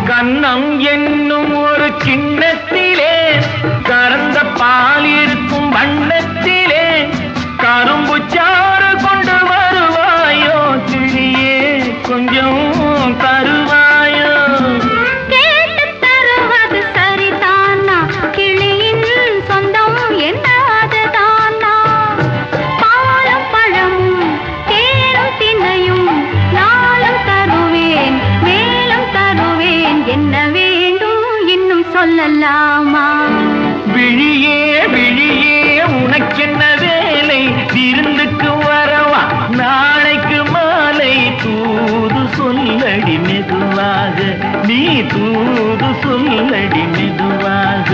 கண்ணம் என்னும் ஒரு கிண்ணத்திலே கறந்த பால் இருக்கும் வண்ணத்திலே கரும்பு சாறு கொண்டு வருவாயோ கிளியே கொஞ்சம் தருவாயோ கேட்டு தருவது சரிதானா கிளியின் சொந்தம் என்னதுதானா பாலும் பழமும் தேனும் தினையும் நாளும் தருவேன் மேலும் தருவேன் என்ன வேண்டும் இன்னும் சொல்லலாமா விழியே விழியே உனக்கென்ன வேலை விருந்துக்கு வரவா நாளைக்கு மாலை தூது சொல்லடி மெதுவாக நீ தூது சொல்லடி மெதுவாக